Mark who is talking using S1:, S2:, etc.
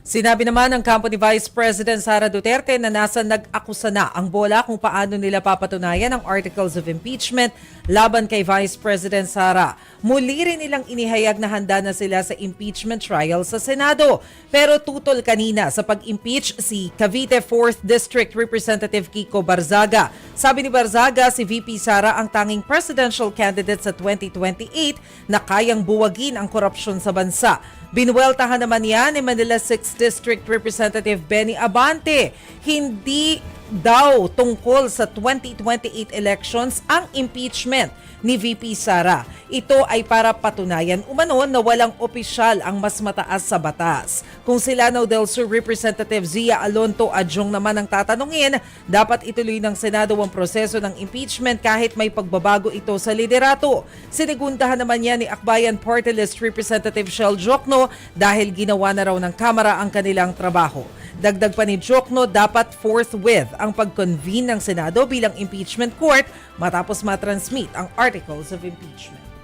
S1: Sinabi naman ng kampo ni Vice President Sara Duterte na nasa nag-akusa na ang bola kung paano nila papatunayan ang articles of impeachment laban kay Vice President Sara. Muli rin nilang inihayag na handa na sila sa impeachment trial sa Senado. Pero tutol kanina sa pag-impeach si Cavite 4th District Representative Kiko Barzaga. Sabi ni Barzaga, si VP Sara ang tanging presidential candidate sa 2028 na kayang buwagin ang korupsyon sa bansa. Binuweltahan naman niya ni Manila 6th District Representative Benny Abante. Hindi daw tungkol sa 2028 elections ang impeachment ni VP Sara. Ito ay para patunayan umano na walang opisyal ang mas mataas sa batas. Kung si Lanao del Sur Representative Zia Alonto Adjong naman ang tatanungin, dapat ituloy ng Senado ang proseso ng impeachment kahit may pagbabago ito sa liderato. Sinigundahan naman niya ni Akbayan Party List Representative Shell Jokno dahil ginawa na raw ng Kamara ang kanilang trabaho. Dagdag pa ni Jokno, dapat forthwith ang pag-convene ng Senado bilang impeachment court matapos matransmit ang articles of impeachment.